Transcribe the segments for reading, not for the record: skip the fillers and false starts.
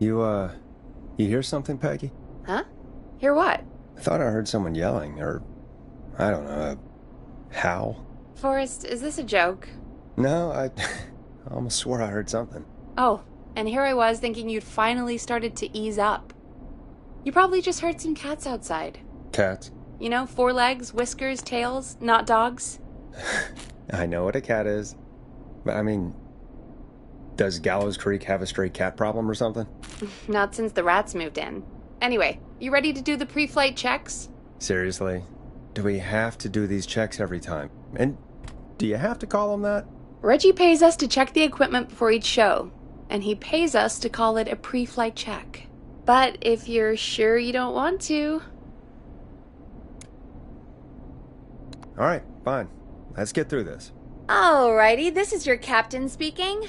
You hear something, Peggy? Huh? Hear what? I thought I heard someone yelling, or, I don't know, a howl. Forrest, is this a joke? No, I almost swore I heard something. Oh, and here I was thinking you'd finally started to ease up. You probably just heard some cats outside. Cats? You know, 4 legs, whiskers, tails, not dogs. I know what a cat is. But I mean, does Gallows Creek have a stray cat problem or something? Not since the rats moved in. Anyway, you ready to do the pre-flight checks? Seriously? Do we have to do these checks every time? And do you have to call them that? Reggie pays us to check the equipment before each show, and he pays us to call it a pre-flight check. But if you're sure you don't want to... All right, fine. Let's get through this. Alrighty, this is your captain speaking.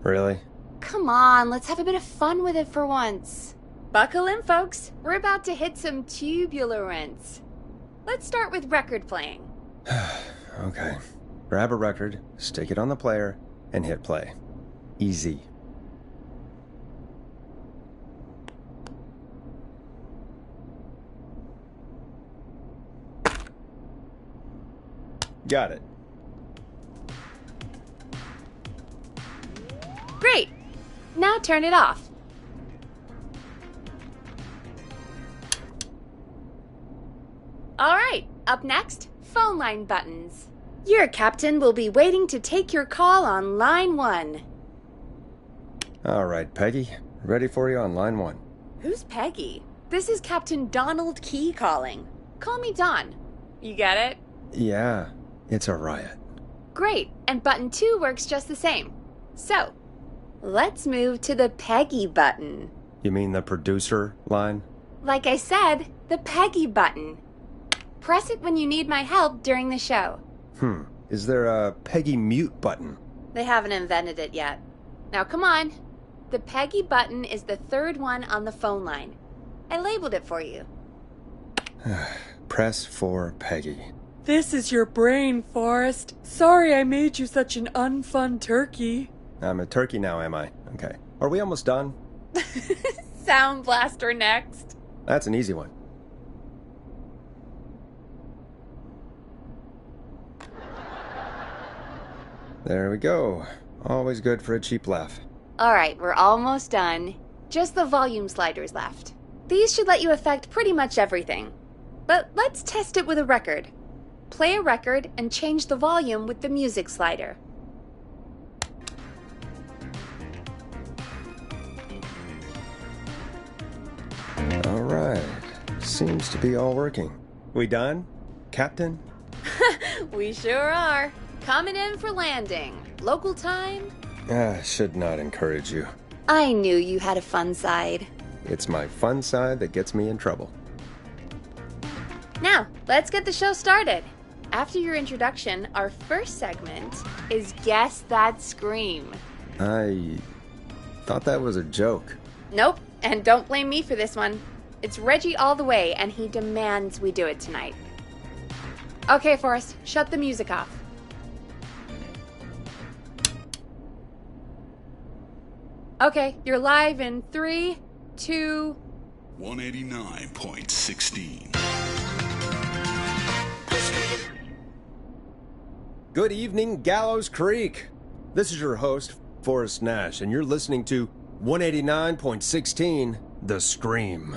Really? Come on, let's have a bit of fun with it for once. Buckle in, folks. We're about to hit some tubulance. Let's start with record playing. Okay. Grab a record, stick it on the player, and hit play. Easy. Got it. Great. Now turn it off. All right, up next, phone line buttons. Your captain will be waiting to take your call on line 1. All right, Peggy. Ready for you on line 1. Who's Peggy? This is Captain Donald Key calling. Call me Don. You get it? Yeah, it's a riot. Great, and button 2 works just the same. So, let's move to the Peggy button. You mean the producer line? Like I said, the Peggy button. Press it when you need my help during the show. Is there a Peggy mute button? They haven't invented it yet. Now come on. The Peggy button is the 3rd one on the phone line. I labeled it for you. Press for Peggy. This is your brain, Forrest. Sorry I made you such an unfun turkey. I'm a turkey now, am I? Okay. Are we almost done? Sound blaster next. That's an easy one. There we go. Always good for a cheap laugh. All right, we're almost done. Just the volume sliders left. These should let you affect pretty much everything. But let's test it with a record. Play a record and change the volume with the music slider. All right. Seems to be all working. We done, Captain? We sure are. Coming in for landing. Local time? Should not encourage you. I knew you had a fun side. It's my fun side that gets me in trouble. Now, let's get the show started. After your introduction, our first segment is Guess That Scream. I thought that was a joke. Nope, and don't blame me for this one. It's Reggie all the way, and he demands we do it tonight. Okay, Forrest, shut the music off. Okay, you're live in 3, 2... 189.16. Good evening, Gallows Creek. This is your host, Forrest Nash, and you're listening to 189.16, The Scream.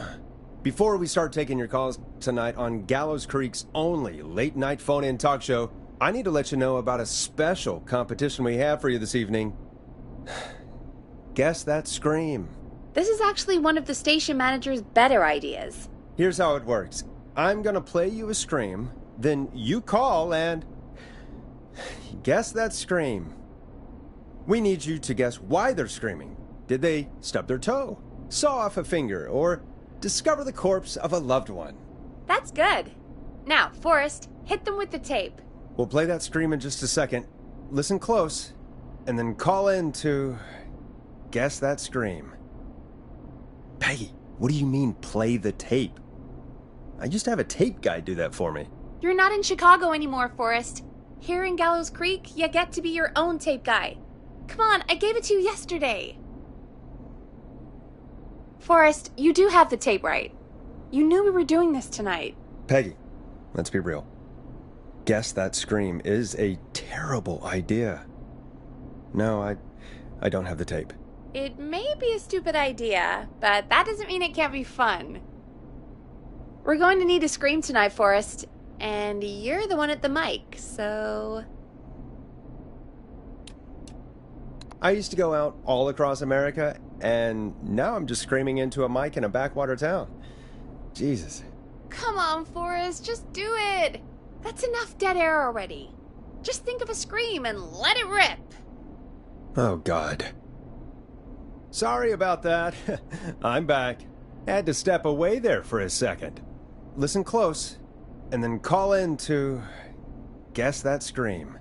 Before we start taking your calls tonight on Gallows Creek's only late-night phone-in talk show, I need to let you know about a special competition we have for you this evening. Guess That Scream. This is actually one of the station manager's better ideas. Here's how it works. I'm gonna play you a scream, then you call and guess that scream. We need you to guess why they're screaming. Did they stub their toe, saw off a finger, or discover the corpse of a loved one? That's good. Now, Forrest, hit them with the tape. We'll play that scream in just a second. Listen close, and then call in to guess that scream. Peggy, what do you mean play the tape? I used to have a tape guy do that for me. You're not in Chicago anymore, Forrest. Here in Gallows Creek, you get to be your own tape guy. Come on, I gave it to you yesterday. Forrest, you do have the tape right. You knew we were doing this tonight. Peggy, let's be real. Guess That Scream is a terrible idea. No, I don't have the tape. It may be a stupid idea, but that doesn't mean it can't be fun. We're going to need a scream tonight, Forrest, and you're the one at the mic, so... I used to go out all across America, and now I'm just screaming into a mic in a backwater town. Jesus. Come on, Forrest, just do it. That's enough dead air already. Just think of a scream and let it rip. Oh, God. Sorry about that. I'm back. Had to step away there for a second. Listen close, and then call in to Guess That Scream.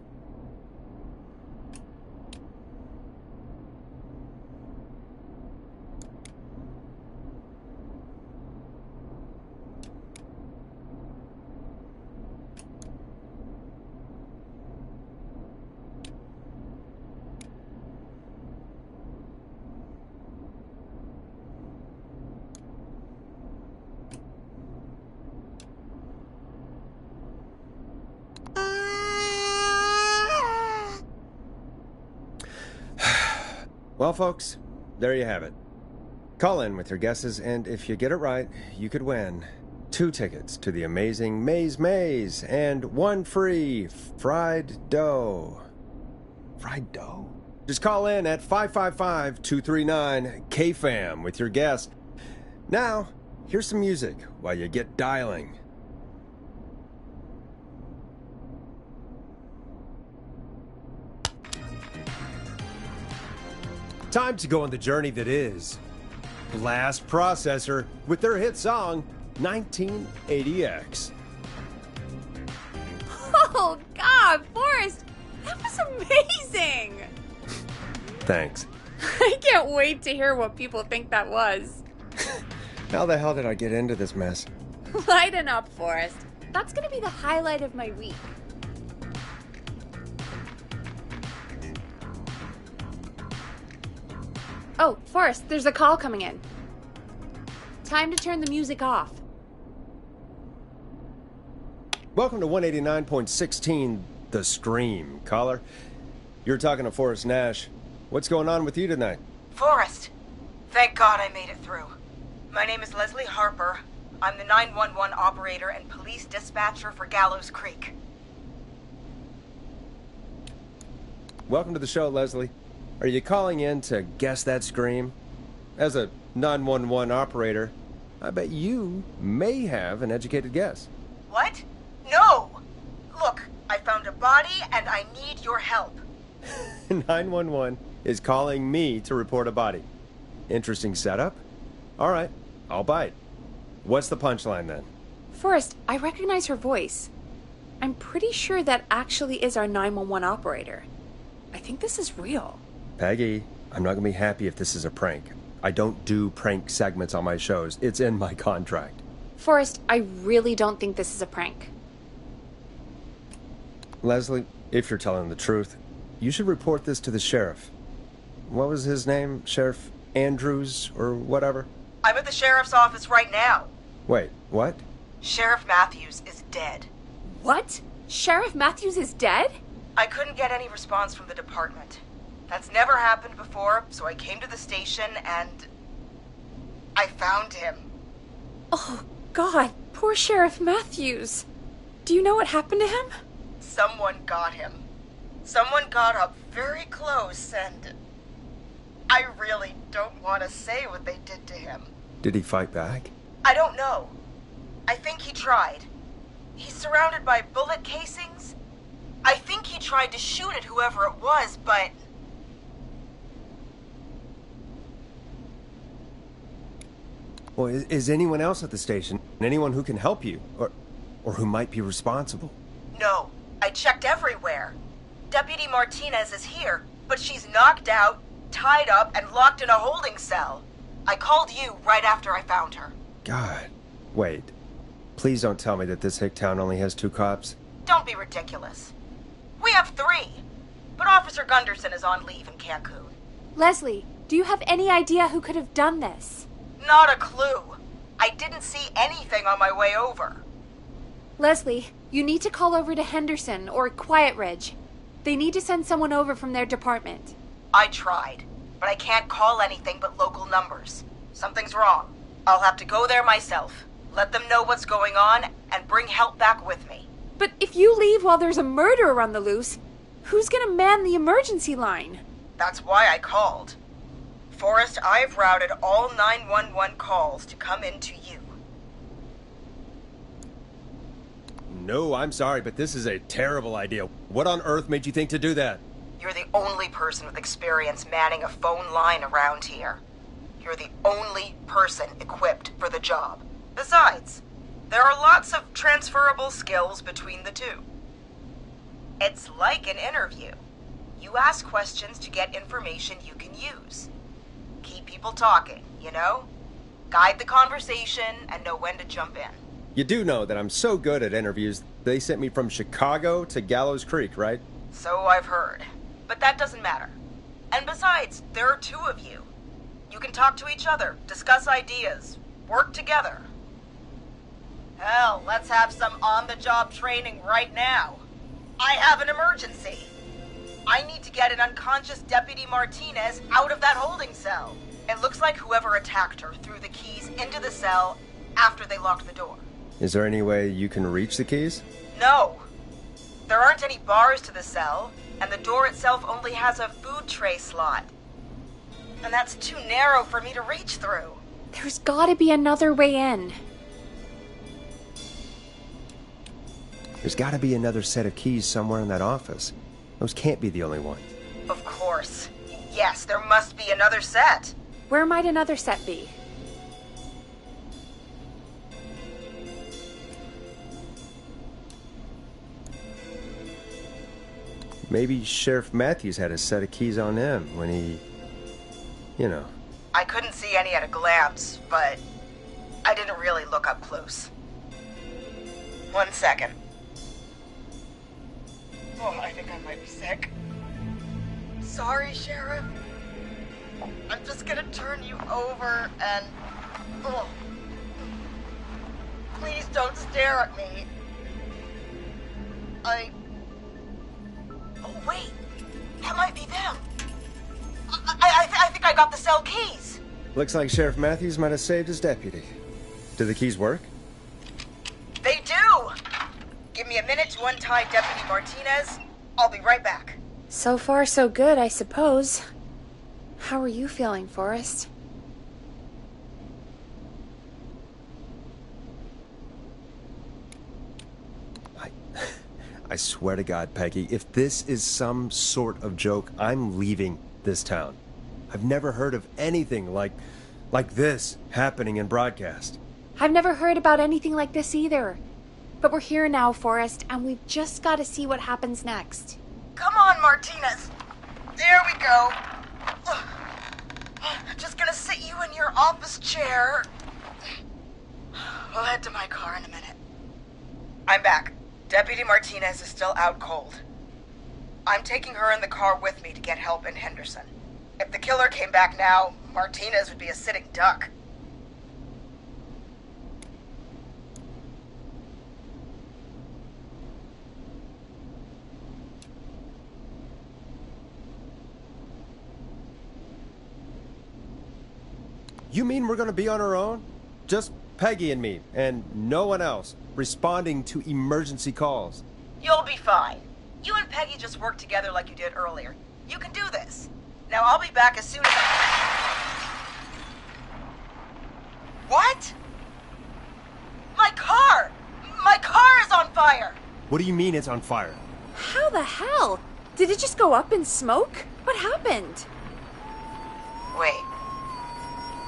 Well, folks, there you have it. Call in with your guesses, and if you get it right, you could win 2 tickets to the amazing Maze and 1 free fried dough. Fried dough? Just call in at 555-239-KFAM with your guess. Now, here's some music while you get dialing. Time to go on the journey that is Blast Processor with their hit song 1980X. Oh, God, Forrest, that was amazing. Thanks. I can't wait to hear what people think that was. How the hell did I get into this mess? Lighten up, Forrest. That's going to be the highlight of my week. Oh, Forrest, there's a call coming in. Time to turn the music off. Welcome to 189.16, The Scream. Caller, you're talking to Forrest Nash. What's going on with you tonight? Forrest, thank God I made it through. My name is Leslie Harper. I'm the 911 operator and police dispatcher for Gallows Creek. Welcome to the show, Leslie. Are you calling in to Guess That Scream? As a 911 operator, I bet you may have an educated guess. What? No! Look, I found a body and I need your help. 911 is calling me to report a body. Interesting setup. All right, I'll bite. What's the punchline then? Forrest, I recognize her voice. I'm pretty sure that actually is our 911 operator. I think this is real. Peggy, I'm not going to be happy if this is a prank. I don't do prank segments on my shows. It's in my contract. Forrest, I really don't think this is a prank. Leslie, if you're telling the truth, you should report this to the sheriff. What was his name? Sheriff Andrews or whatever? I'm at the sheriff's office right now. Wait, what? Sheriff Matthews is dead. What? Sheriff Matthews is dead? I couldn't get any response from the department. That's never happened before, so I came to the station and I found him. Oh, God, poor Sheriff Matthews. Do you know what happened to him? Someone got him. Someone got up very close and I really don't want to say what they did to him. Did he fight back? I don't know. I think he tried. He's surrounded by bullet casings. I think he tried to shoot at whoever it was, but... Well, is anyone else at the station? Anyone who can help you? Or who might be responsible? No, I checked everywhere. Deputy Martinez is here, but she's knocked out, tied up, and locked in a holding cell. I called you right after I found her. God. Wait. Please don't tell me that this hick town only has 2 cops. Don't be ridiculous. We have 3, but Officer Gunderson is on leave in Cancun. Leslie, do you have any idea who could have done this? Not a clue. I didn't see anything on my way over. Leslie, you need to call over to Henderson or Quiet Ridge. They need to send someone over from their department. I tried, but I can't call anything but local numbers. Something's wrong. I'll have to go there myself, let them know what's going on, and bring help back with me. But if you leave while there's a murderer on the loose, who's gonna man the emergency line? That's why I called. Forrest, I've routed all 911 calls to come in to you. No, I'm sorry, but this is a terrible idea. What on earth made you think to do that? You're the only person with experience manning a phone line around here. You're the only person equipped for the job. Besides, there are lots of transferable skills between the two. It's like an interview. You ask questions to get information you can use. Keep people talking, you know? Guide the conversation and know when to jump in. You do know that I'm so good at interviews, they sent me from Chicago to Gallows Creek, right? So I've heard. But that doesn't matter. And besides, there are two of you. You can talk to each other, discuss ideas, work together. Hell, let's have some on-the-job training right now. I have an emergency. I need to get an unconscious Deputy Martinez out of that holding cell. It looks like whoever attacked her threw the keys into the cell after they locked the door. Is there any way you can reach the keys? No. There aren't any bars to the cell, and the door itself only has a food tray slot. And that's too narrow for me to reach through. There's gotta be another way in. There's gotta be another set of keys somewhere in that office. Those can't be the only ones. Of course. Yes, there must be another set. Where might another set be? Maybe Sheriff Matthews had a set of keys on him when he... you know. I couldn't see any at a glance, but I didn't really look up close. 1 second. Oh, I think I might be sick. Sorry, Sheriff. I'm just gonna turn you over and... Oh. Please don't stare at me. Oh, wait. That might be them. I think I got the cell keys. Looks like Sheriff Matthews might have saved his deputy. Do the keys work? They do! Give me a minute to untie Deputy Martinez. I'll be right back. So far, so good, I suppose. How are you feeling, Forrest? I swear to God, Peggy, if this is some sort of joke, I'm leaving this town. I've never heard of anything like this happening in broadcast. I've never heard about anything like this either. But we're here now, Forrest, and we've just got to see what happens next. Come on, Martinez. There we go. Just gonna sit you in your office chair. We'll head to my car in a minute. I'm back. Deputy Martinez is still out cold. I'm taking her in the car with me to get help in Henderson. If the killer came back now, Martinez would be a sitting duck. You mean we're gonna be on our own? Just Peggy and me, and no one else, responding to emergency calls. You'll be fine. You and Peggy just work together like you did earlier. You can do this. Now I'll be back as soon as What? My car! My car is on fire! What do you mean it's on fire? How the hell? Did it just go up in smoke? What happened? Wait.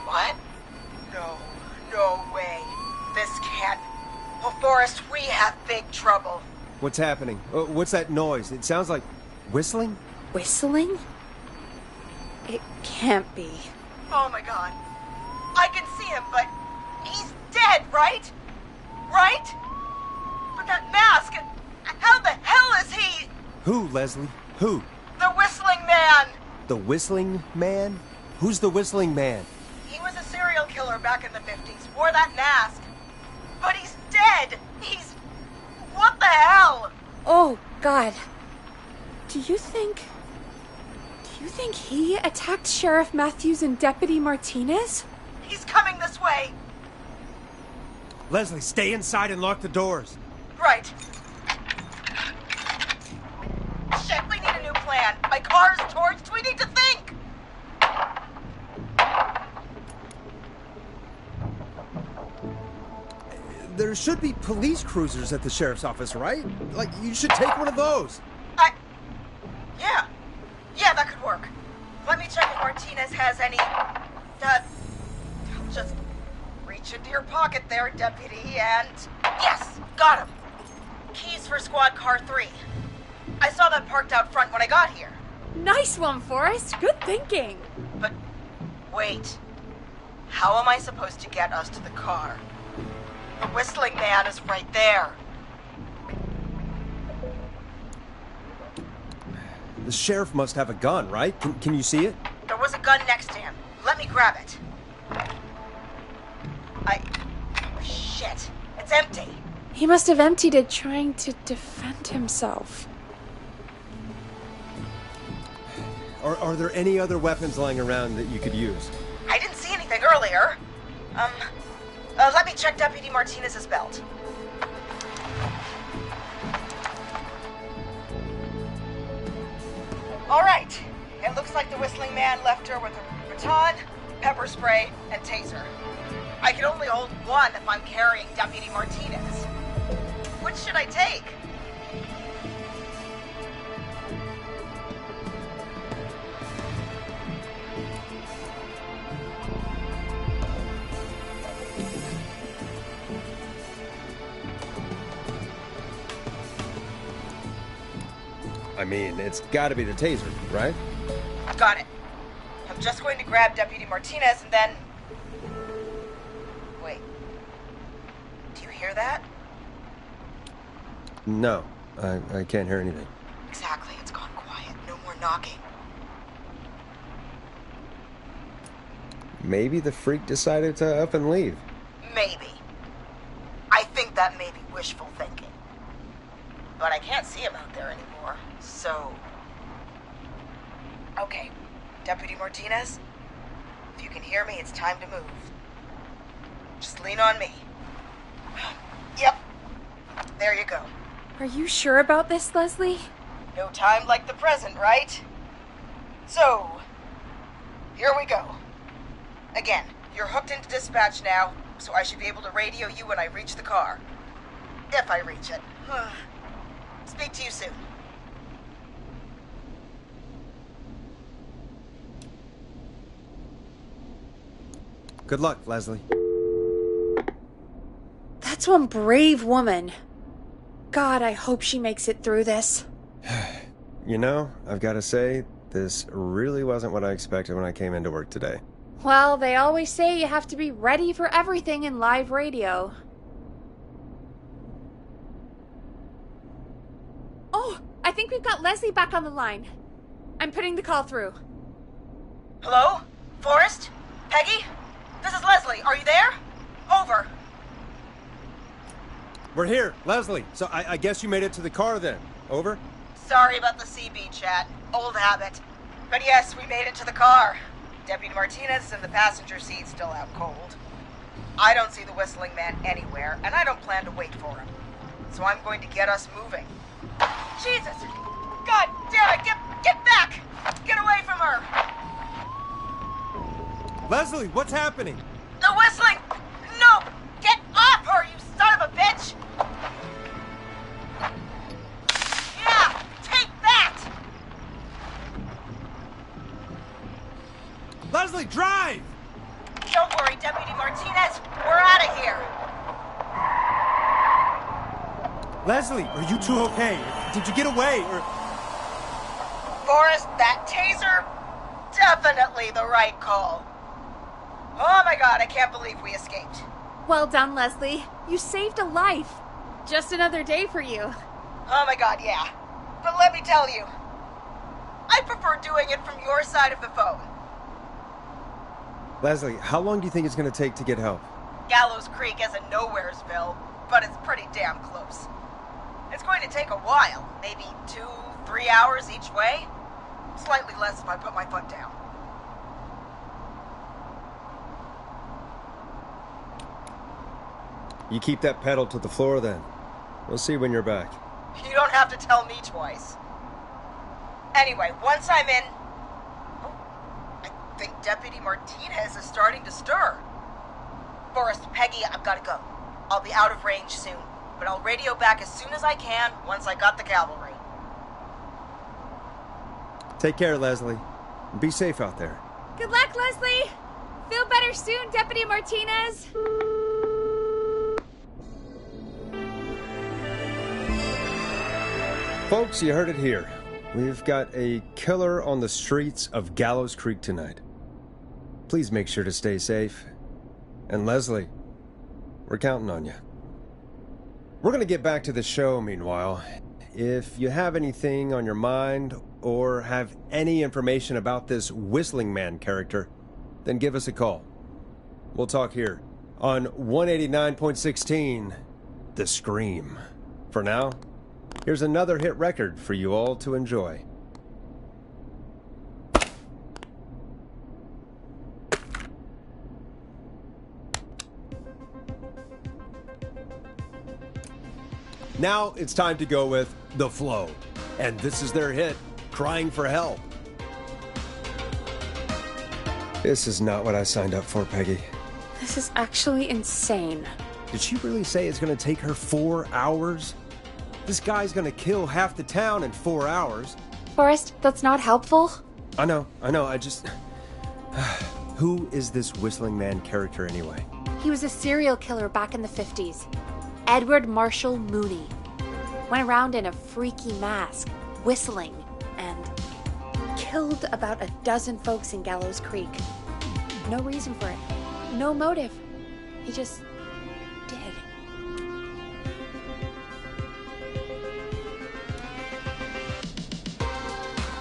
What? No way. This can't... Oh, Forrest, we have big trouble. What's happening? What's that noise? It sounds like whistling? Whistling? It can't be. Oh my God. I can see him, but he's dead, right? Right? But that mask, how the hell is he? Who, Leslie? Who? The Whistling Man. The Whistling Man? Who's the Whistling Man? He was a serial killer killer back in the 50s, wore that mask. But he's dead! What the hell? Oh, God. Do you think he attacked Sheriff Matthews and Deputy Martinez? He's coming this way! Leslie, stay inside and lock the doors. Right. Shit, we need a new plan. My car's torched. We need to think. There should be police cruisers at the sheriff's office, right? Like, you should take one of those. Yeah, that could work. Let me check if Martinez has any... just reach into your pocket there, deputy, and... Yes, got him. Keys for squad car 3. I saw that parked out front when I got here. Nice one, Forrest. Good thinking. But, wait. How am I supposed to get us to the car? The whistling man is right there. The sheriff must have a gun, right? Can you see it? There was a gun next to him. Let me grab it. Shit. It's empty. He must have emptied it trying to defend himself. Are there any other weapons lying around that you could use? I didn't see anything earlier. Let me check Deputy Martinez's belt. All right. It looks like the whistling man left her with a baton, pepper spray, and taser. I can only hold one if I'm carrying Deputy Martinez. Which should I take? I mean, it's gotta be the taser, right? Got it. I'm just going to grab Deputy Martinez and then... Wait. Do you hear that? No, I can't hear anything. Exactly. It's gone quiet. No more knocking. Maybe the freak decided to up and leave. Maybe. I think that may be wishful thinking. But I can't see him out there anymore, so... Okay, Deputy Martinez, if you can hear me, it's time to move. Just lean on me. Yep, there you go. Are you sure about this, Leslie? No time like the present, right? So, here we go. Again, you're hooked into dispatch now, so I should be able to radio you when I reach the car. If I reach it. Speak to you soon. Good luck, Leslie. That's one brave woman. God, I hope she makes it through this. You know, I've got to say, this really wasn't what I expected when I came into work today. Well, they always say you have to be ready for everything in live radio. Oh, I think we've got Leslie back on the line. I'm putting the call through. Hello? Forrest? Peggy? This is Leslie. Are you there? Over. We're here, Leslie. So I guess you made it to the car then. Over? Sorry about the CB chat. Old habit. But yes, we made it to the car. Deputy Martinez is in the passenger seat, still out cold. I don't see the whistling man anywhere, and I don't plan to wait for him. So I'm going to get us moving. Jesus! God damn it! Get back! Get away from her! Leslie, what's happening? The whistling! No! Get off her, you son of a bitch! Yeah! Take that! Leslie, drive! Don't worry, Deputy Martinez. We're out of here. Leslie, are you two okay? Did you get away, or... Forrest, that taser? Definitely the right call. Oh my god, I can't believe we escaped. Well done, Leslie. You saved a life. Just another day for you. Oh my god, yeah. But let me tell you, I prefer doing it from your side of the phone. Leslie, how long do you think it's going to take to get help? Gallows Creek isn't Nowheresville, but it's pretty damn close. It's going to take a while, maybe 2-3 hours each way. Slightly less if I put my foot down. You keep that pedal to the floor then. We'll see when you're back. You don't have to tell me twice. Anyway, once I'm in... Oh, I think Deputy Martinez is starting to stir. Forrest, Peggy, I've got to go. I'll be out of range soon, but I'll radio back as soon as I can once I got the cavalry. Take care, Leslie. Be safe out there. Good luck, Leslie! Feel better soon, Deputy Martinez! Folks, you heard it here. We've got a killer on the streets of Gallows Creek tonight. Please make sure to stay safe. And Leslie, we're counting on you. We're going to get back to the show meanwhile. If you have anything on your mind or have any information about this Whistling Man character, then give us a call. We'll talk here on 189.16, The Scream. For now, here's another hit record for you all to enjoy. Now it's time to go with The Flow. And this is their hit, Crying for Help. This is not what I signed up for, Peggy. This is actually insane. Did she really say it's going to take her 4 hours? This guy's going to kill half the town in 4 hours. Forrest, that's not helpful. I know, I just... Who is this Whistling Man character anyway? He was a serial killer back in the 50s. Edward Marshall Mooney. Went around in a freaky mask, whistling, and killed about a dozen folks in Gallows Creek. No reason for it. No motive. He just did.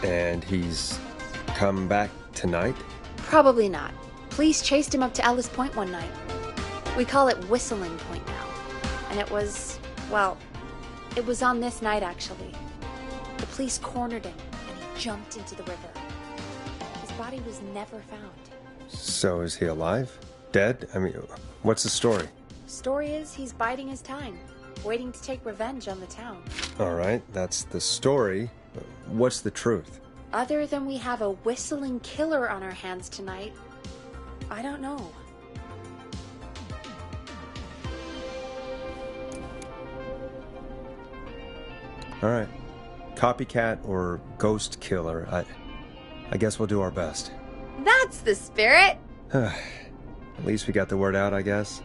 And he's come back tonight? Probably not. Police chased him up to Ellis Point one night. We call it Whistling Point now. And it was, well, it was on this night actually. The police cornered him and he jumped into the river. His body was never found. So is he alive? Dead? I mean, what's the story? Story is he's biding his time, waiting to take revenge on the town. All right, that's the story. What's the truth? Other than we have a whistling killer on our hands tonight, I don't know. All right. Copycat or ghost killer. I guess we'll do our best. That's the spirit! At least we got the word out, I guess.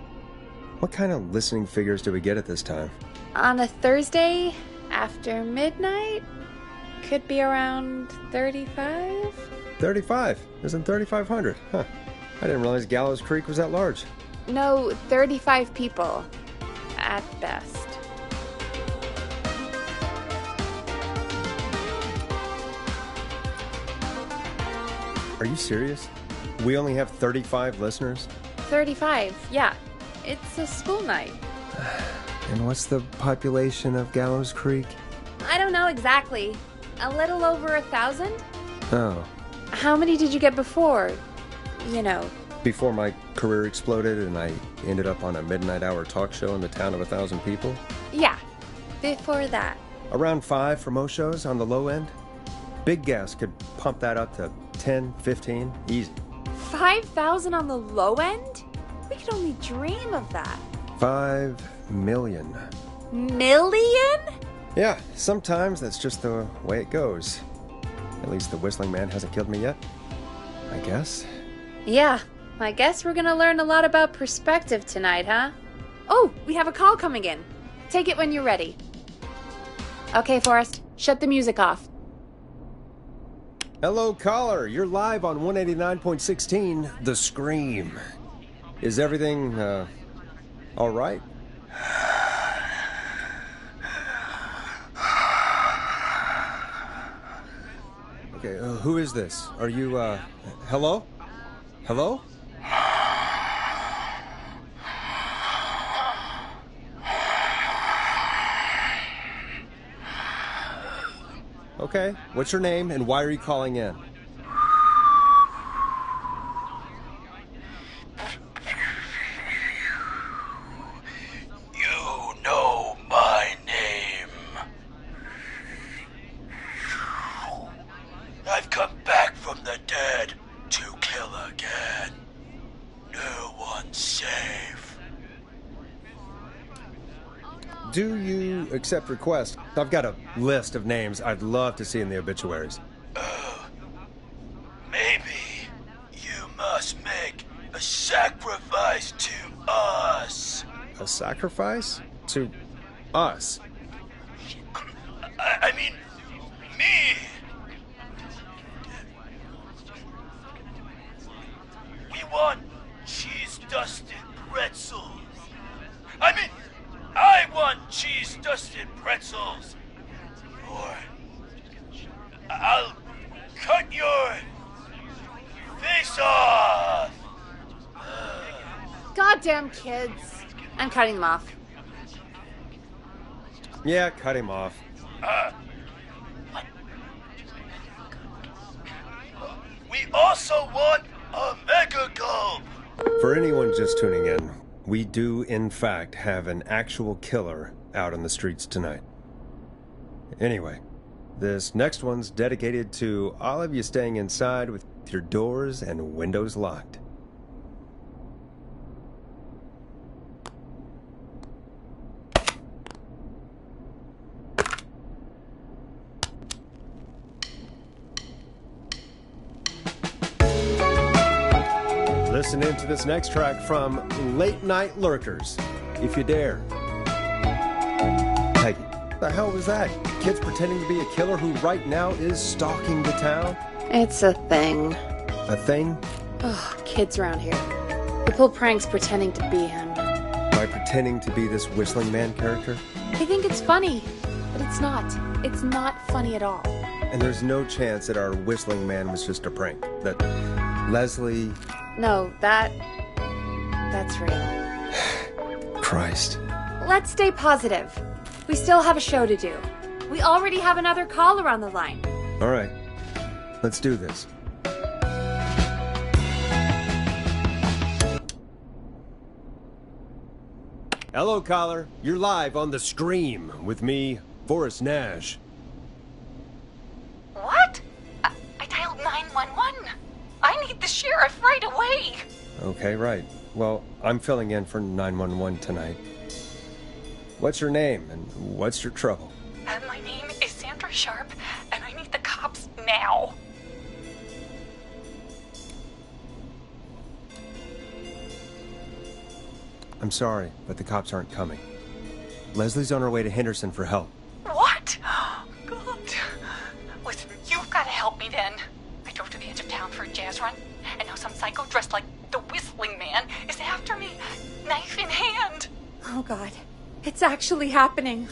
What kind of listening figures do we get at this time? On a Thursday after midnight? Could be around 35? 35? Isn't 3,500? Huh. I didn't realize Gallows Creek was that large. No, 35 people. At best. Are you serious? We only have 35 listeners? 35, yeah. It's a school night. And what's the population of Gallows Creek? I don't know exactly. A little over 1,000? Oh. How many did you get before? You know. Before my career exploded and I ended up on a midnight hour talk show in the town of 1,000 people? Yeah, before that. Around 5 for most shows on the low end. Big Gas could pump that up to 10, 15, easy. 5,000 on the low end? We could only dream of that. 5 million. Million? Yeah, sometimes that's just the way it goes. At least the Whistling Man hasn't killed me yet, I guess. Yeah, I guess we're gonna learn a lot about perspective tonight, huh? Oh, we have a call coming in. Take it when you're ready. Okay, Forrest, shut the music off. Hello, caller. You're live on 189.16, The Scream. Is everything, all right? Okay, who is this? Are you, hello? Hello? Okay, what's your name and why are you calling in? You know my name. I've come back from the dead to kill again. No one's safe. Do you accept requests? I've got a list of names I'd love to see in the obituaries. Maybe you must make a sacrifice to us. A sacrifice? To us? I mean, me. We want cheese-dusted pretzels. I want cheese-dusted pretzels. Or I'll cut your face off. Goddamn kids. I'm cutting them off. Yeah, cut him off. We also want a mega gulp. For anyone just tuning in, we do, in fact, have an actual killer out on the streets tonight. Anyway, this next one's dedicated to all of you staying inside with your doors and windows locked. Listen into this next track from Late Night Lurkers, if you dare. Hey, what the hell was that? Kids pretending to be a killer who right now is stalking the town? It's a thing. A thing? Ugh, kids around here. They pull pranks pretending to be him. By pretending to be this Whistling Man character? They think it's funny, but it's not. It's not funny at all. And there's no chance that our Whistling Man was just a prank. That Leslie... No, that's real. Christ. Let's stay positive. We still have a show to do. We already have another caller on the line. All right. Let's do this. Hello, caller. You're live on The Scream with me, Forrest Nash. What? I dialed 911. I need the sheriff right away. Okay, right. Well, I'm filling in for 911 tonight. What's your name and what's your trouble? My name is Sandra Sharp, and I need the cops now. I'm sorry, but the cops aren't coming. Leslie's on her way to Henderson for help. What? God. Listen, you've got to help me then. I drove to the edge of town for a jazz run, and now some psycho dressed like the Whistling Man is after me, knife in hand. Oh, God. It's actually happening.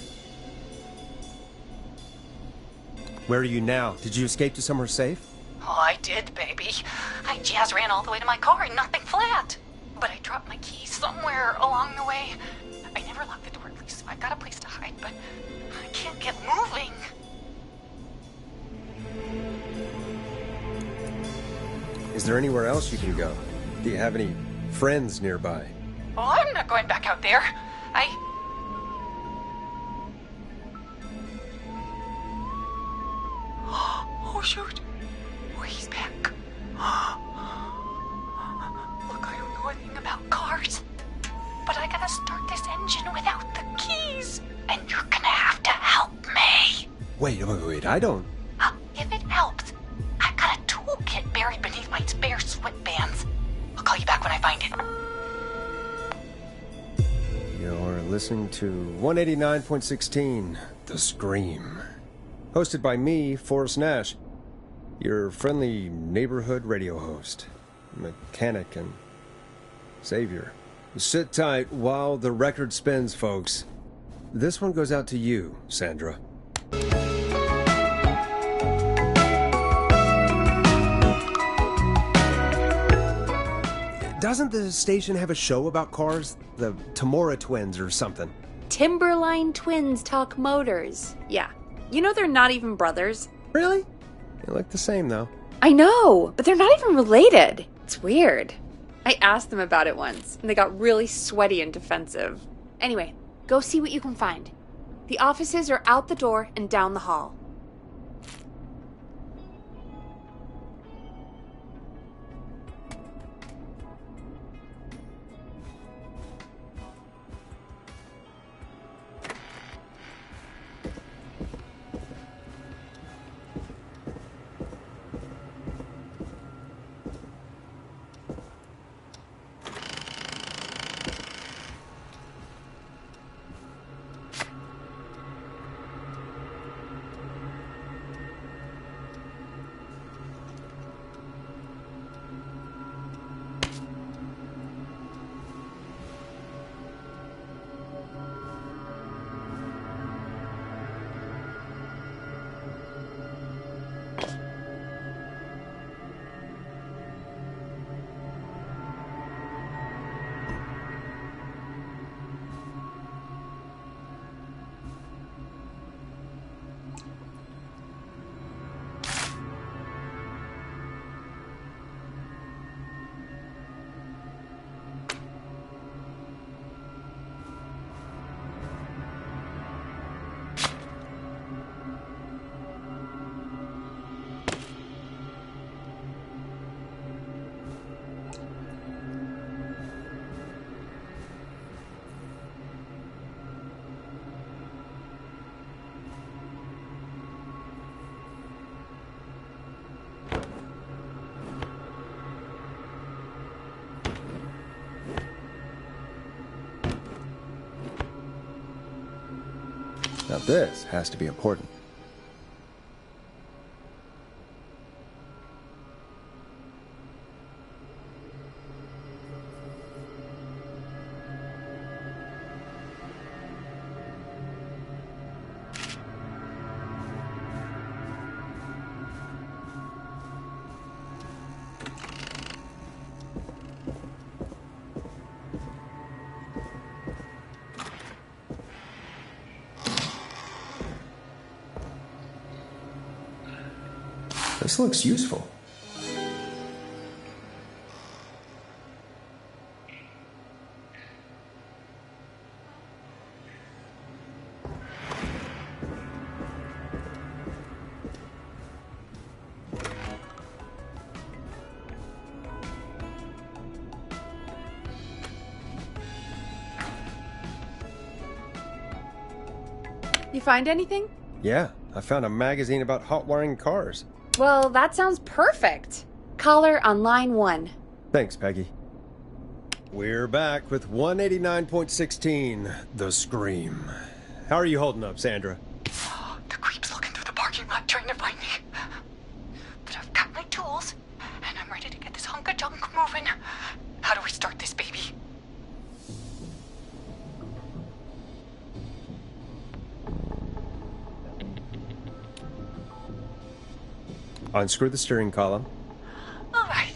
Where are you now? Did you escape to somewhere safe? Oh, I did, baby. I jazz ran all the way to my car and nothing flat. But I dropped my keys somewhere along the way. I never locked the door at least, so I got a place to hide, but I can't get moving. Is there anywhere else you can go? Do you have any friends nearby? Oh, I'm not going back out there. Oh, shoot. Oh, he's back. Look, I don't know anything about cars, but I gotta start this engine without the keys. And you're gonna have to help me. Wait, I don't... If it helps, I've got a toolkit buried beneath my spare sweatbands. I'll call you back when I find it. You're listening to 189.16, The Scream. Hosted by me, Forrest Nash, your friendly neighborhood radio host, mechanic and savior. Sit tight while the record spins, folks. This one goes out to you, Sandra. Doesn't the station have a show about cars? The Tamora twins or something? Timberline twins talk motors. Yeah. You know they're not even brothers. Really? They look the same, though. I know, but they're not even related. It's weird. I asked them about it once, and they got really sweaty and defensive. Anyway, go see what you can find. The offices are out the door and down the hall. Now this has to be important. This looks useful. You find anything? Yeah, I found a magazine about hot wiring cars. Well, that sounds perfect. Caller on line 1. Thanks, Peggy. We're back with 189.16, The Scream. How are you holding up, Sandra? The creep's looking through the parking lot trying to find me. But I've got my tools, and I'm ready to get this hunk of junk moving. How do we start this baby? Unscrew the steering column. All right.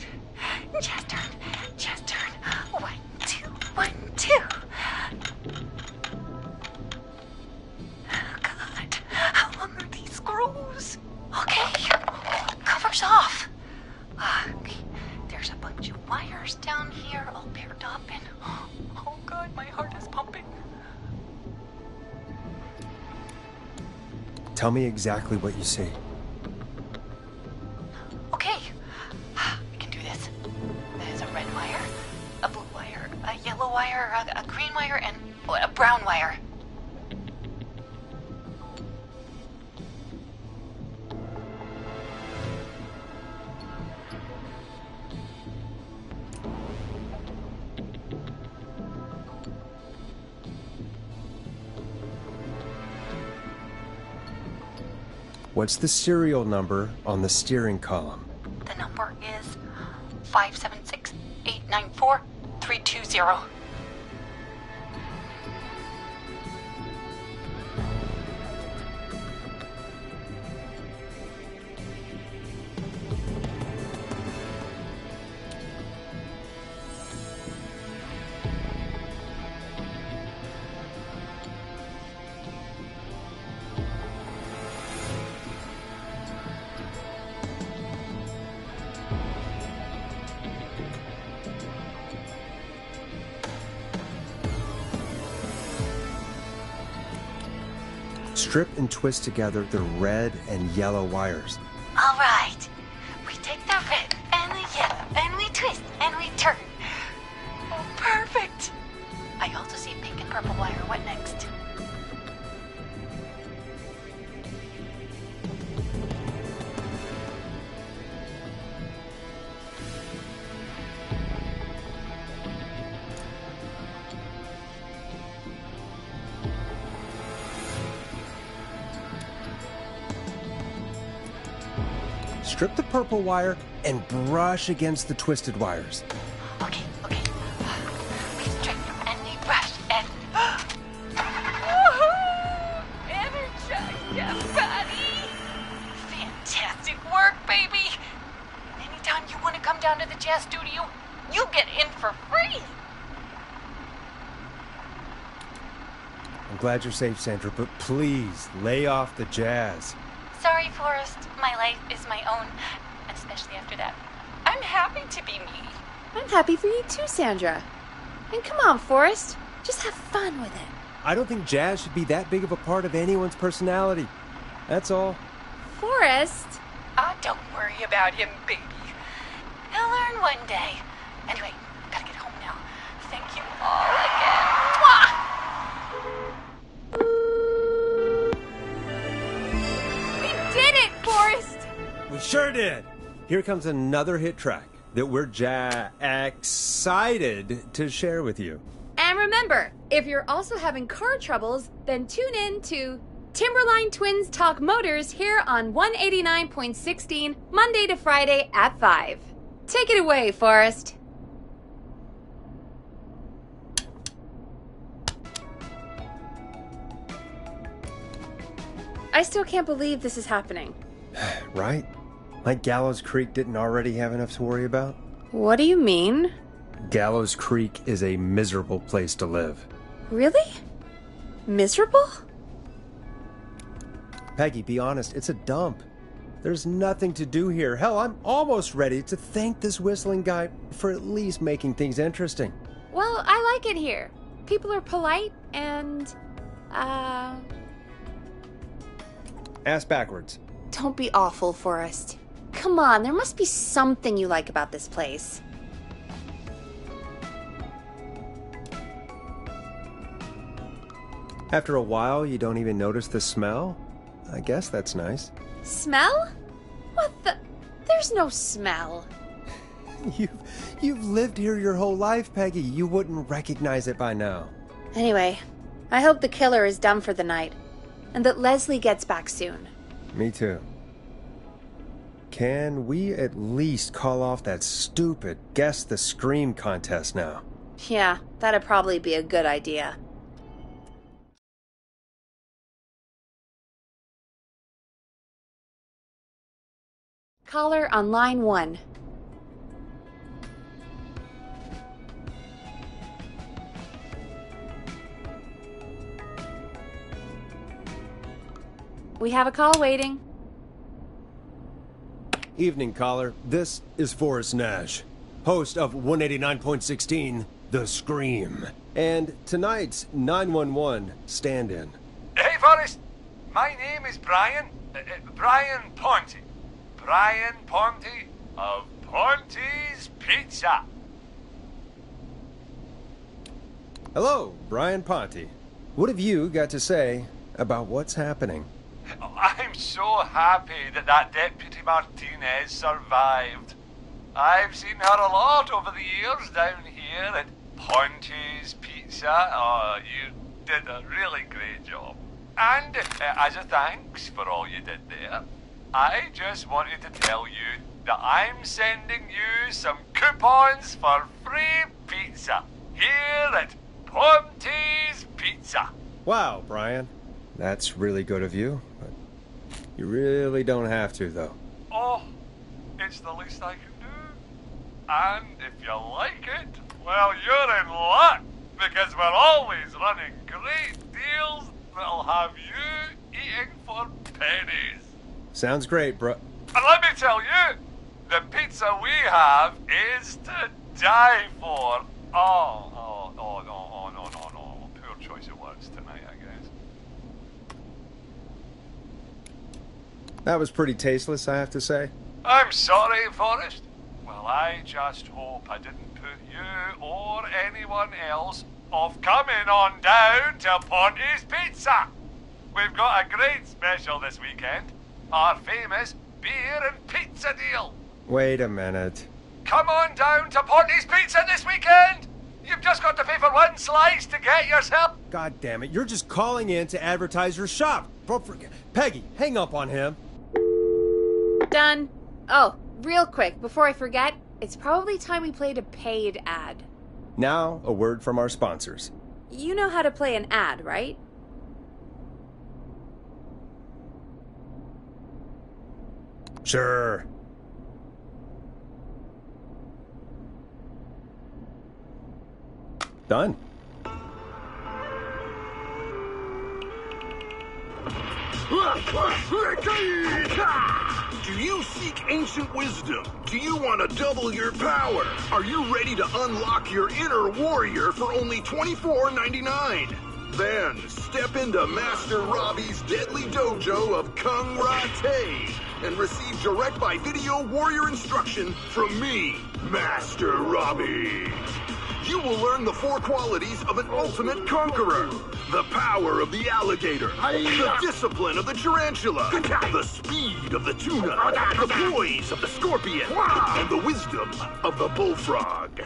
Chest turn. Chest turn. 1, 2, 1, 2. Oh, God. How long are these screws? Okay. Cover's off. Okay. There's a bunch of wires down here all paired up and... Oh, God, my heart is pumping. Tell me exactly what you see. Okay, I can do this. There's a red wire, a blue wire, a yellow wire, a green wire, and a brown wire. What's the serial number on the steering column? The number is 576-894-320. Strip and twist together the red and yellow wires. All right. We take the red and the yellow and we twist and we turn. Oh, perfect. I also see pink and purple wire. What next? Strip the purple wire and brush against the twisted wires. Okay. We strip and we brush and... Energize your body! Fantastic work, baby! Anytime you want to come down to the jazz studio, you get in for free! I'm glad you're safe, Sandra, but please lay off the jazz. Sorry, Forrest. My life is my own, especially after that. I'm happy to be me. I'm happy for you too, Sandra. And come on, Forrest. Just have fun with it. I don't think jazz should be that big of a part of anyone's personality. That's all. Forrest! Don't worry about him, baby. He'll learn one day. Anyway, gotta get home now. Thank you all again. Mwah! Did it, Forrest! We sure did. Here comes another hit track that we're excited to share with you. And remember, if you're also having car troubles, then tune in to Timberline Twins Talk Motors here on 189.16, Monday to Friday at 5. Take it away, Forrest. I still can't believe this is happening. Right? Like Gallows Creek didn't already have enough to worry about? What do you mean? Gallows Creek is a miserable place to live. Really? Miserable? Peggy, be honest, it's a dump. There's nothing to do here. Hell, I'm almost ready to thank this whistling guy for at least making things interesting. Well, I like it here. People are polite and, Ass backwards. Don't be awful, Forrest. Come on, there must be something you like about this place. After a while, you don't even notice the smell? I guess that's nice. Smell? What the? There's no smell. You've lived here your whole life, Peggy. You wouldn't recognize it by now. Anyway, I hope the killer is done for the night, and that Leslie gets back soon. Me too. Can we at least call off that stupid Guess the Scream contest now? Yeah, that'd probably be a good idea. Caller on line 1. We have a call waiting. Evening, caller. This is Forrest Nash, host of 189.16, The Scream, and tonight's 911 stand-in. Hey, Forrest. My name is Brian. Brian Ponte. Brian Ponte of Ponte's Pizza. Hello, Brian Ponte. What have you got to say about what's happening? I'm so happy that Deputy Martinez survived. I've seen her a lot over the years down here at Ponte's Pizza. Oh, you did a really great job. And as a thanks for all you did there, I just wanted to tell you that I'm sending you some coupons for free pizza here at Ponte's Pizza. Wow, Brian. That's really good of you, but you really don't have to, though. Oh, it's the least I can do. And if you like it, well, you're in luck, because we're always running great deals that'll have you eating for pennies. Sounds great, bro. And let me tell you, the pizza we have is to die for. No. Poor choice of words tonight, I guess. That was pretty tasteless, I have to say. I'm sorry, Forrest. Well, I just hope I didn't put you or anyone else off coming on down to Ponte's Pizza. We've got a great special this weekend. Our famous beer and pizza deal. Wait a minute. Come on down to Ponte's Pizza this weekend. You've just got to pay for one slice to get yourself... God damn it, you're just calling in to advertise your shop. Peggy, hang up on him. Done. Oh, real quick, before I forget, it's probably time we played a paid ad. Now, a word from our sponsors. You know how to play an ad, right? Sure. Done. Do you seek ancient wisdom? Do you want to double your power? Are you ready to unlock your inner warrior for only $24.99? Then step into Master Robbie's deadly dojo of Kung Rate and receive direct by video warrior instruction from me, Master Robbie. You will learn the 4 qualities of an ultimate conqueror. The power of the alligator, the discipline of the tarantula, the speed of the tuna, the poise of the scorpion, and the wisdom of the bullfrog.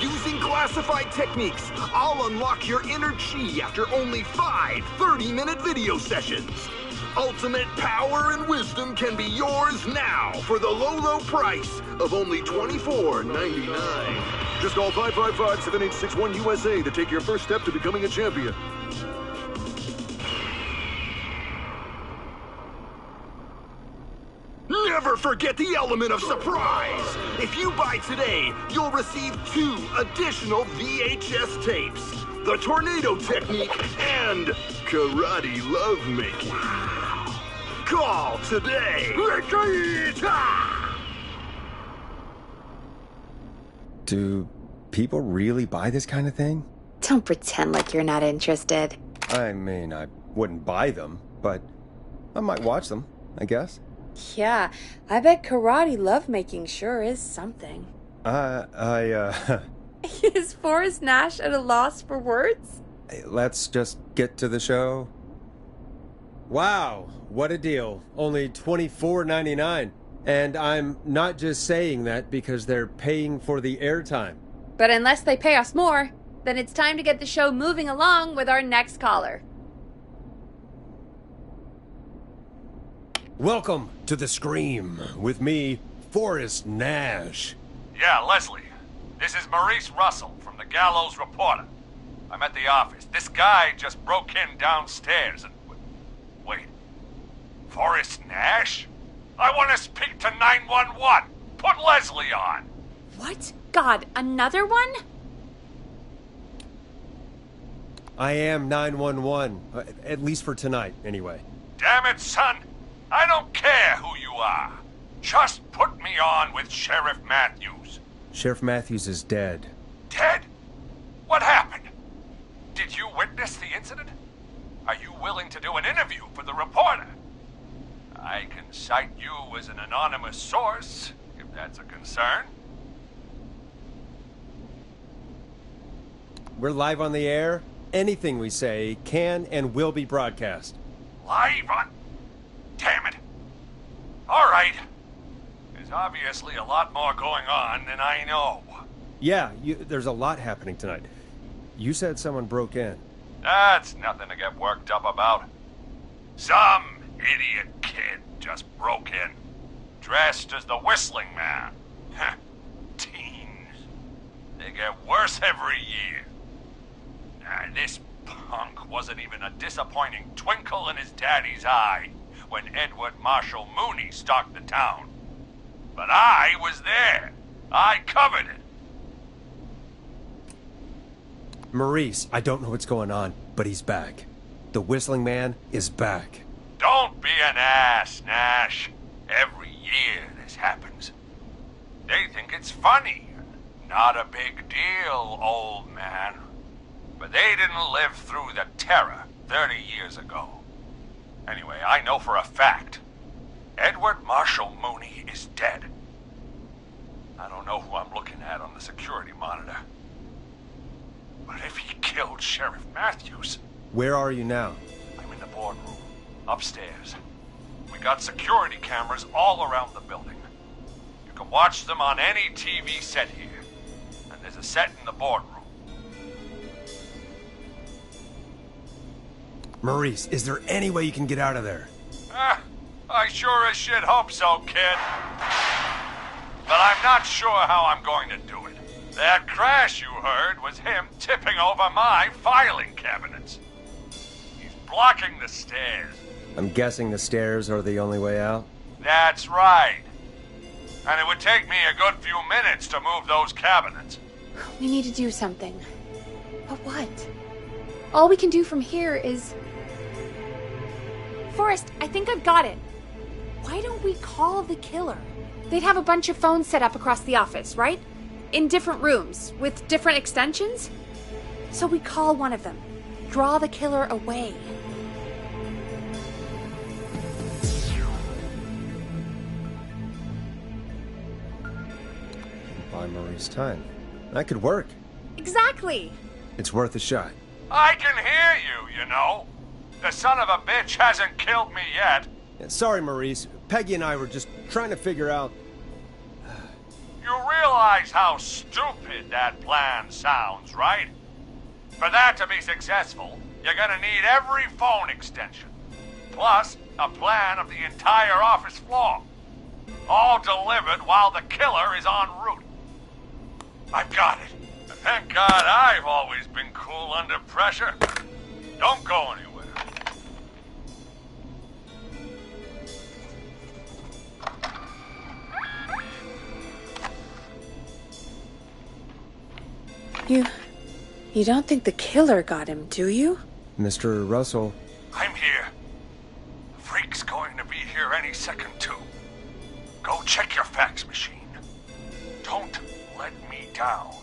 Using classified techniques, I'll unlock your inner chi after only 5 30-minute video sessions. Ultimate power and wisdom can be yours now for the low price of only $24.99. Just call 555-7861 USA to take your first step to becoming a champion. Never forget the element of surprise! If you buy today, you'll receive 2 additional VHS tapes. The Tornado Technique and Karate Lovemaking. Call today! Do people really buy this kind of thing? Don't pretend like you're not interested. I mean, I wouldn't buy them, but I might watch them, I guess. Yeah, I bet karate lovemaking sure is something. Is Forrest Nash at a loss for words? Let's just get to the show. Wow, what a deal. Only $24.99. And I'm not just saying that because they're paying for the airtime. But unless they pay us more, then it's time to get the show moving along with our next caller. Welcome to The Scream with me, Forrest Nash. Yeah, Leslie. This is Maurice Russell from the Gallows Reporter. I'm at the office. This guy just broke in downstairs and... Wait. Forrest Nash? I want to speak to 911. Put Leslie on. What? God, another one? I am 911, at least for tonight, anyway. Damn it, son. I don't care who you are. Just put me on with Sheriff Matthews. Sheriff Matthews is dead. Dead? What happened? Did you witness the incident? Are you willing to do an interview for the reporter? I can cite you as an anonymous source, if that's a concern. We're live on the air. Anything we say can and will be broadcast. Live on... Damn it. All right. There's obviously a lot more going on than I know. Yeah, there's a lot happening tonight. You said someone broke in. That's nothing to get worked up about. Some idiot kid just broke in, dressed as the Whistling Man. Teens. They get worse every year. This punk wasn't even a disappointing twinkle in his daddy's eye when Edward Marshall Mooney stalked the town. But I was there. I covered it. Maurice, I don't know what's going on, but he's back. The Whistling Man is back. Don't be an ass, Nash. Every year this happens. They think it's funny. Not a big deal, old man. But they didn't live through the terror 30 years ago. Anyway, I know for a fact Edward Marshall Mooney is dead. I don't know who I'm looking at on the security monitor. But if he killed Sheriff Matthews... Where are you now? I'm in the boardroom, upstairs. We got security cameras all around the building. You can watch them on any TV set here. And there's a set in the boardroom. Maurice, is there any way you can get out of there? I sure as shit hope so, kid. But I'm not sure how I'm going to do it. That crash you heard was him tipping over my filing cabinets. He's blocking the stairs. I'm guessing the stairs are the only way out? That's right. And it would take me a good few minutes to move those cabinets. We need to do something. But what? All we can do from here is... Forrest, I think I've got it. Why don't we call the killer? They'd have a bunch of phones set up across the office, right? In different rooms, with different extensions? So we call one of them. Draw the killer away. Buy Maurice time. That could work. Exactly! It's worth a shot. I can hear you, you know. The son of a bitch hasn't killed me yet. Yeah, sorry, Maurice. Peggy and I were just trying to figure out... You realize how stupid that plan sounds, right? For that to be successful, you're gonna need every phone extension. Plus, a plan of the entire office floor. All delivered while the killer is en route. I've got it. Thank God I've always been cool under pressure. Don't go anywhere. You don't think the killer got him, do you? Mr. Russell. I'm here. The freak's going to be here any second, too. Go check your fax machine. Don't let me down.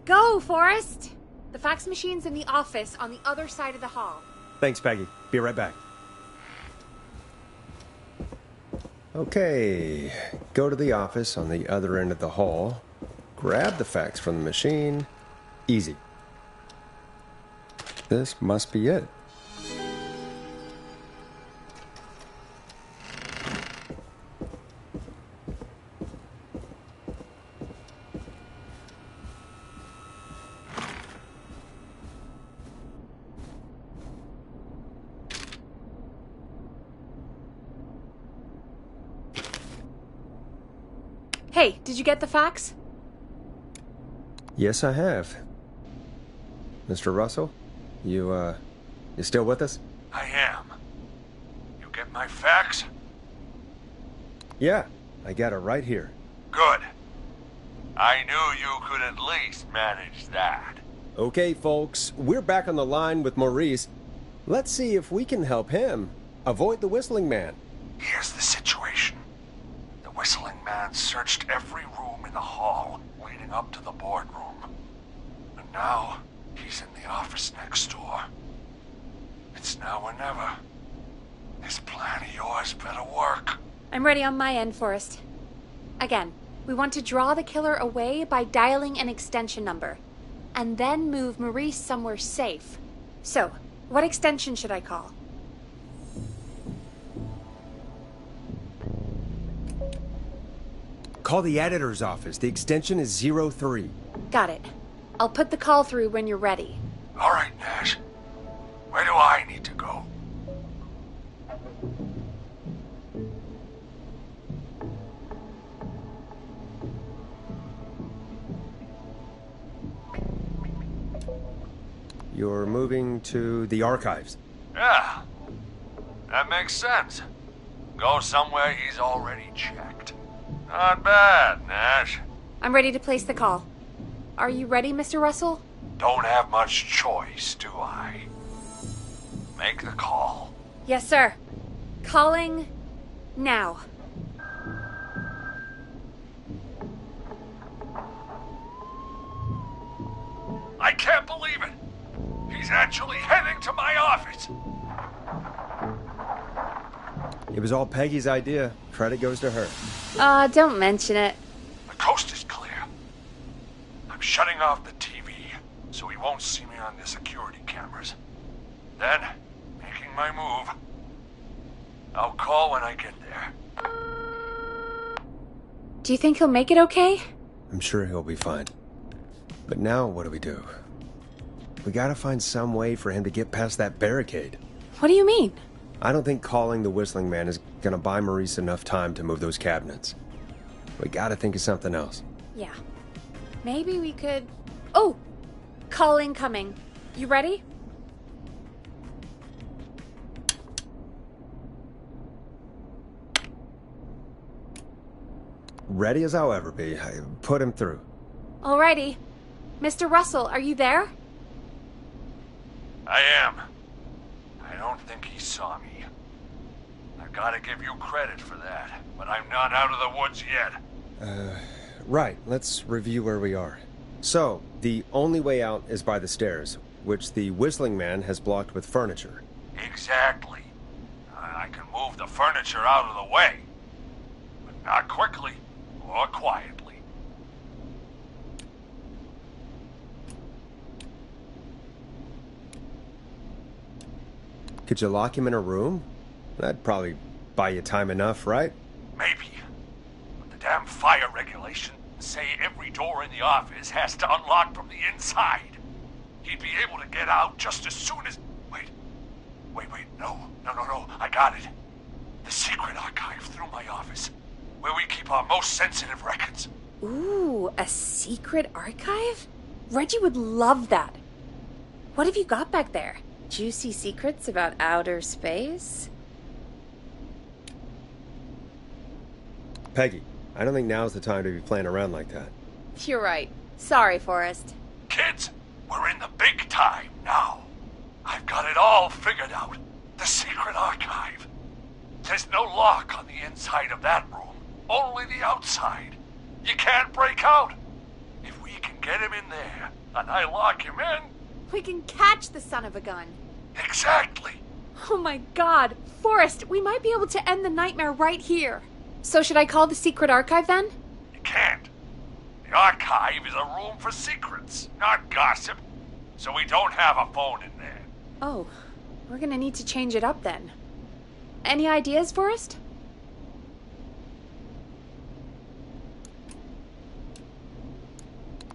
Go, Forrest! The fax machine's in the office on the other side of the hall. Thanks, Peggy. Be right back. Okay. Go to the office on the other end of the hall. Grab the fax from the machine. Easy. This must be it. Hey, did you get the fax? Yes, I have. Mr. Russell, you still with us? I am. You get my fax? Yeah, I got it right here. Good. I knew you could at least manage that. Okay, folks, we're back on the line with Maurice. Let's see if we can help him avoid the Whistling Man. Here's the situation. The Whistling Man searched every room in the hall leading up to the boardroom. And now, he's in the office next door. It's now or never. This plan of yours better work. I'm ready on my end, Forrest. Again, we want to draw the killer away by dialing an extension number, and then move Maurice somewhere safe. So, what extension should I call? Call the editor's office. The extension is 03. Got it. I'll put the call through when you're ready. All right, Nash. Where do I need to go? You're moving to the archives. Yeah, that makes sense. Go somewhere he's already checked. Not bad, Nash. I'm ready to place the call. Are you ready, Mr. Russell? Don't have much choice, do I? Make the call. Yes, sir. Calling now. can't believe it! He's actually heading to my office! It was all Peggy's idea. Credit goes to her. Don't mention it. The coast is clear. I'm shutting off the TV so he won't see me on the security cameras. Then, making my move. I'll call when I get there. Do you think he'll make it okay? I'm sure he'll be fine. But now what do? We gotta find some way for him to get past that barricade. What do you mean? I don't think calling the Whistling Man is gonna buy Maurice enough time to move those cabinets. We gotta think of something else. Yeah. Maybe we could... Oh! Call incoming. You ready? Ready as I'll ever be. Put him through. Alrighty. Mr. Russell, are you there? I am. I don't think he saw me. I've gotta give you credit for that, but I'm not out of the woods yet. Right. Let's review where we are. So, the only way out is by the stairs, which the Whistling Man has blocked with furniture. Exactly. I can move the furniture out of the way, but not quickly or quietly. Could you lock him in a room? That'd probably buy you time enough, right? Maybe. But the damn fire regulations say every door in the office has to unlock from the inside. He'd be able to get out just as soon as... Wait, no, I got it. The secret archive through my office, where we keep our most sensitive records. Ooh, a secret archive? Reggie would love that. What have you got back there? Juicy secrets about outer space? Peggy, I don't think now's the time to be playing around like that. You're right. Sorry, Forrest. Kids, we're in the big time now. I've got it all figured out. The secret archive. There's no lock on the inside of that room, only the outside. You can't break out. If we can get him in there, and I lock him in... We can catch the son of a gun. Exactly. Oh my god. Forrest, we might be able to end the nightmare right here. So should I call the secret archive then? You can't. The archive is a room for secrets, not gossip. So we don't have a phone in there. Oh, we're gonna need to change it up then. Any ideas, Forrest?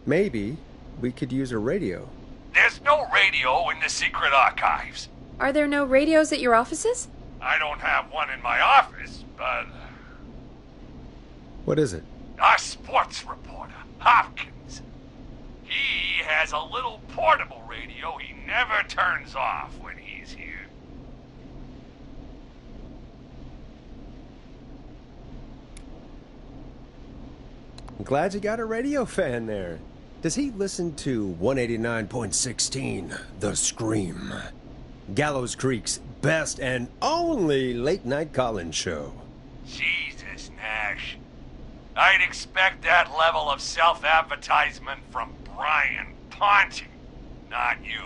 Maybe we could use a radio. There's no radio in the secret archives. Are there no radios at your offices? I don't have one in my office, but... What is it? Our sports reporter, Hopkins. He has a little portable radio he never turns off when he's here. I'm glad you got a radio fan there. Does he listen to 189.16, The Scream? Gallows Creek's best and only late-night call-in show. Jesus, Nash. I'd expect that level of self-advertisement from Brian Ponte, not you.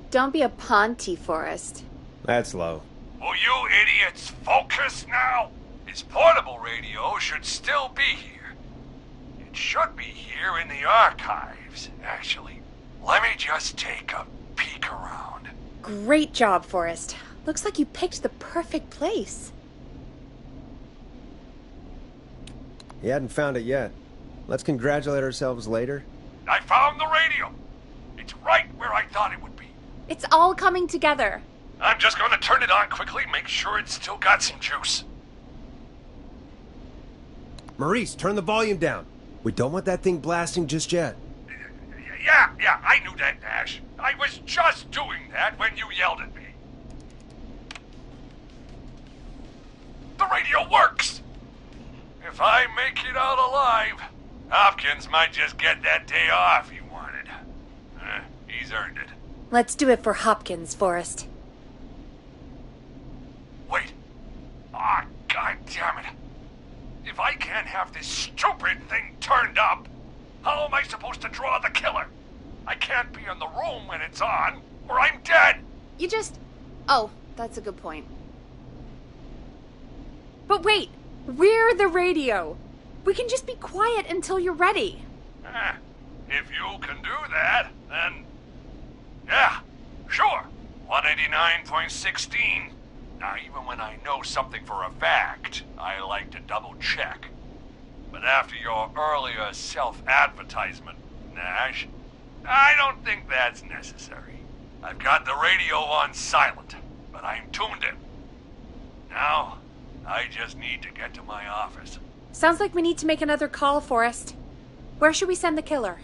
Don't be a Ponte, Forrest. That's low. Will you idiots focus now? His portable radio should still be here. It should be here in the archives, actually. Let me just take a peek around. Great job, Forrest. Looks like you picked the perfect place. He hadn't found it yet. Let's congratulate ourselves later. I found the radio. It's right where I thought it would be. It's all coming together. I'm just going to turn it on quickly, make sure it's still got some juice. Maurice, turn the volume down. We don't want that thing blasting just yet. Yeah, I knew that, Nash. I was just doing that when you yelled at me. The radio works! If I make it out alive, Hopkins might just get that day off he wanted. He's earned it. Let's do it for Hopkins, Forrest. Wait. Ah, God damn it. If I can't have this stupid thing turned up, how am I supposed to draw the killer? I can't be in the room when it's on, or I'm dead. You just... Oh, that's a good point. But wait, we're the radio. We can just be quiet until you're ready. If you can do that, then... Yeah, sure. 189.16. Now, even when I know something for a fact, I like to double check. But after your earlier self-advertisement, Nash, I don't think that's necessary. I've got the radio on silent, but I'm tuned in. Now, I just need to get to my office. Sounds like we need to make another call, Forrest. Where should we send the killer?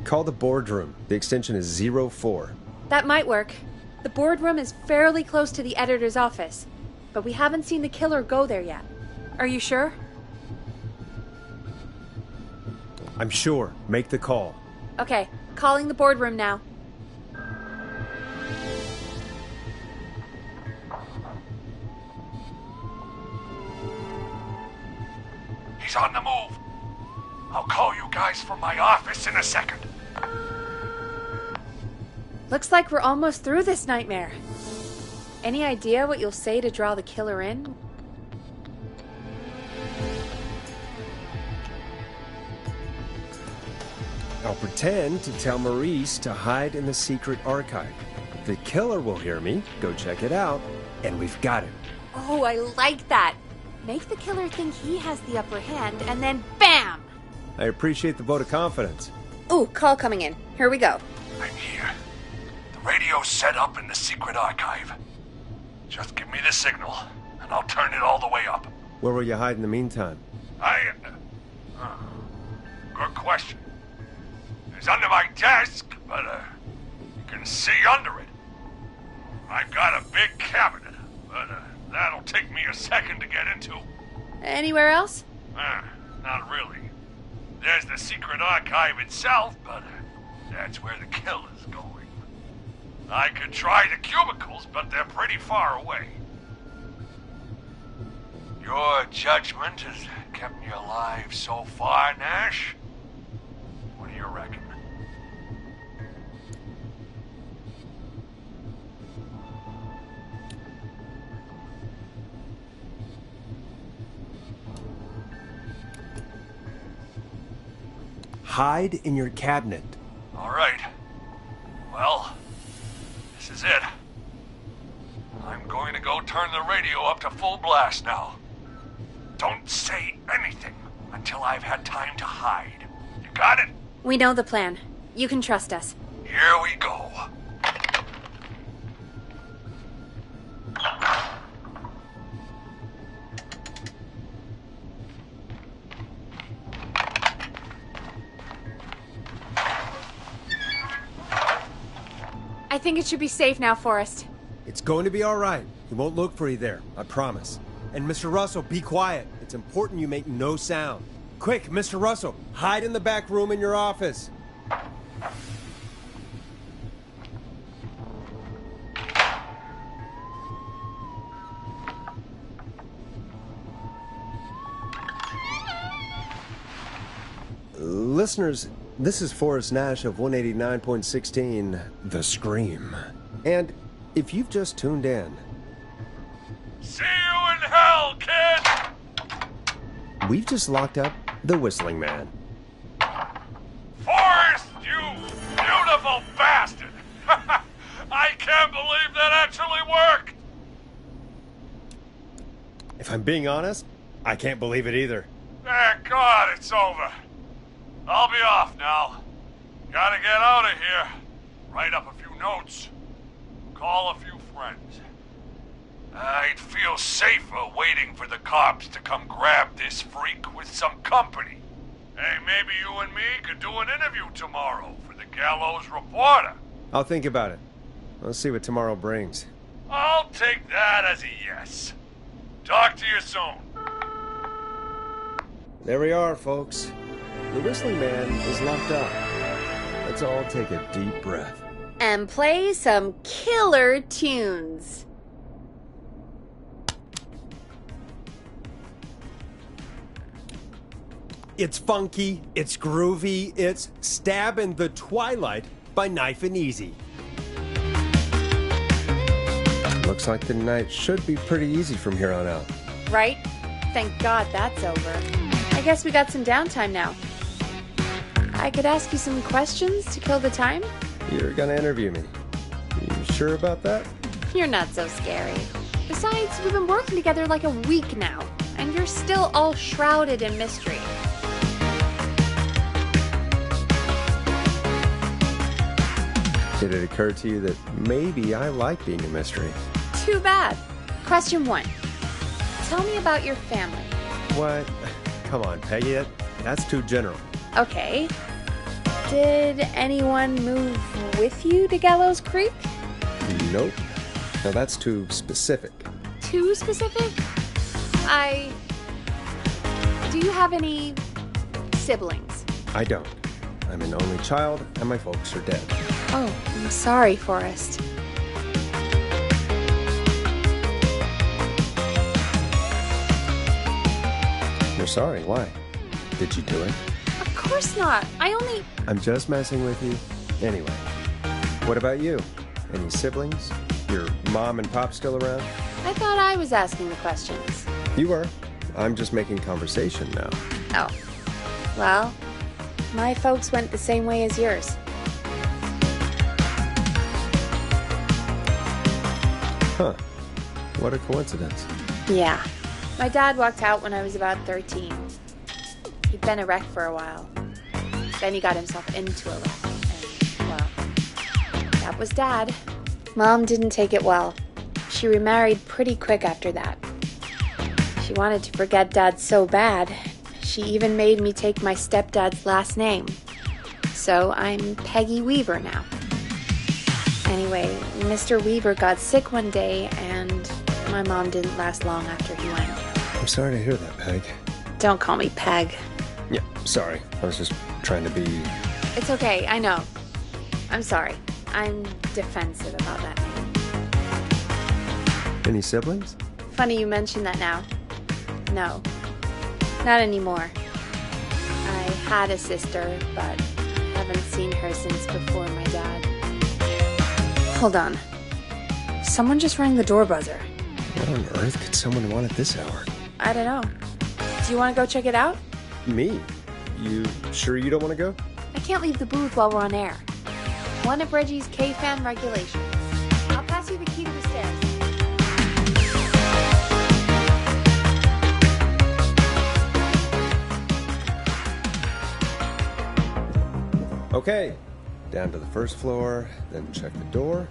Call the boardroom. The extension is 04. That might work. The boardroom is fairly close to the editor's office, but we haven't seen the killer go there yet. Are you sure? I'm sure. Make the call. Okay, calling the boardroom now. He's on the move. I'll call you guys from my office in a second. Looks like we're almost through this nightmare. Any idea what you'll say to draw the killer in? I'll pretend to tell Maurice to hide in the secret archive. The killer will hear me, go check it out, and we've got him. Oh, I like that. Make the killer think he has the upper hand, and then BAM! I appreciate the vote of confidence. Ooh, call coming in. Here we go. I'm here. The radio's set up in the secret archive. Just give me the signal, and I'll turn it all the way up. Where will you hide in the meantime? Good question. It's under my desk, but you can see under it. I've got a big cabinet, but that'll take me a second to get into. Anywhere else? Not really. There's the secret archive itself, but that's where the killer's going. I could try the cubicles, but they're pretty far away. Your judgment has kept me alive so far, Nash. What do you reckon? Hide in your cabinet. All right. Well, this is it. I'm going to go turn the radio up to full blast now. Don't say anything until I've had time to hide. You got it? We know the plan. You can trust us. Here we go. I think it should be safe now, Forrest. It's going to be all right. He won't look for you there, I promise. And Mr. Russell, be quiet. It's important you make no sound. Quick, Mr. Russell, hide in the back room in your office. Listeners, this is Forrest Nash of 189.16, The Scream. And if you've just tuned in... See you in hell, kid! We've just locked up the Whistling Man. Forrest, you beautiful bastard! I can't believe that actually worked! If I'm being honest, I can't believe it either. Thank God it's over. I'll be off now. Gotta get out of here. Write up a few notes. Call a few friends. I'd feel safer waiting for the cops to come grab this freak with some company. Hey, maybe you and me could do an interview tomorrow for the Gallows Reporter. I'll think about it. Let's see what tomorrow brings. I'll take that as a yes. Talk to you soon. There we are, folks. The Whistling Man is locked up. Let's all take a deep breath. And play some killer tunes. It's funky, it's groovy, it's Stab in the Twilight by Knife and Easy. Looks like the night should be pretty easy from here on out. Right? Thank God that's over. I guess we got some downtime now. I could ask you some questions to kill the time? You're gonna interview me. You sure about that? You're not so scary. Besides, we've been working together like a week now, and you're still all shrouded in mystery. Did it occur to you that maybe I like being a mystery? Too bad. Question 1. Tell me about your family. What? Come on, Peggy, that's too general. Okay. Did anyone move with you to Gallows Creek? Nope. Now that's too specific. Too specific? Do you have any siblings? I don't. I'm an only child, and my folks are dead. Oh, I'm sorry, Forrest. You're sorry, why? Did you do it? Of course not. I'm just messing with you. Anyway, what about you? Any siblings? Your mom and pop still around? I thought I was asking the questions. You were. I'm just making conversation now. Oh. Well, my folks went the same way as yours. Huh. What a coincidence. Yeah. My dad walked out when I was about 13. He'd been a wreck for a while. Then he got himself into a wreck. And, well, that was Dad. Mom didn't take it well. She remarried pretty quick after that. She wanted to forget Dad so bad, she even made me take my stepdad's last name. So I'm Peggy Weaver now. Anyway, Mr. Weaver got sick one day, and my mom didn't last long after he went. I'm sorry to hear that, Peg. Don't call me Peg. Yeah, sorry. I was just trying to be... It's okay, I know. I'm sorry. I'm defensive about that name. Any siblings? Funny you mention that now. No, not anymore. I had a sister, but haven't seen her since before my dad. Hold on. Someone just rang the door buzzer. What on earth could someone want at this hour? I don't know. Do you want to go check it out? Me? You sure you don't want to go? I can't leave the booth while we're on air. One of Reggie's K-Fan regulations. I'll pass you the key to the stairs. Okay. Down to the first floor, then check the door.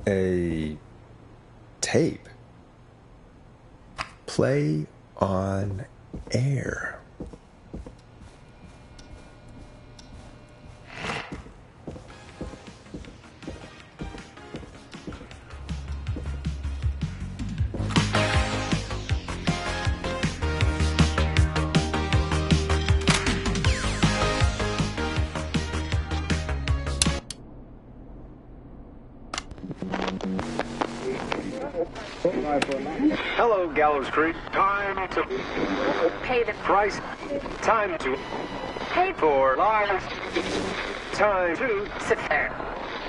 A tape. Play on air. Hello, Gallows Creek. Time to Pay the price. Time to pay for live. Time to sit there.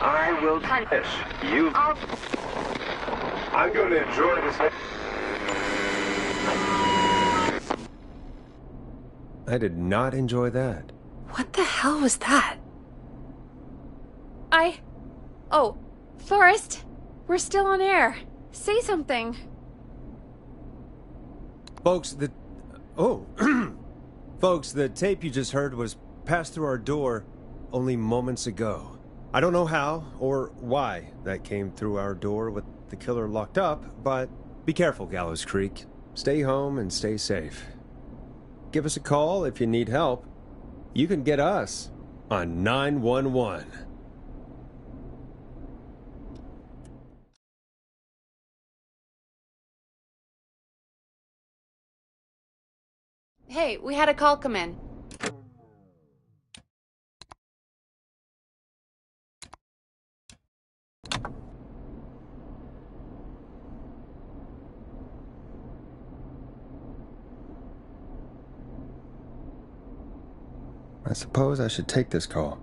I will finish. You. I'm going to enjoy this. I did not enjoy that. What the hell was that? Oh, Forrest, we're still on air. Say something. Folks, Folks, the tape you just heard was passed through our door only moments ago. I don't know how or why that came through our door with the killer locked up, but be careful, Gallows Creek. Stay home and stay safe. Give us a call if you need help. You can get us on 911. Hey, we had a call come in. I suppose I should take this call.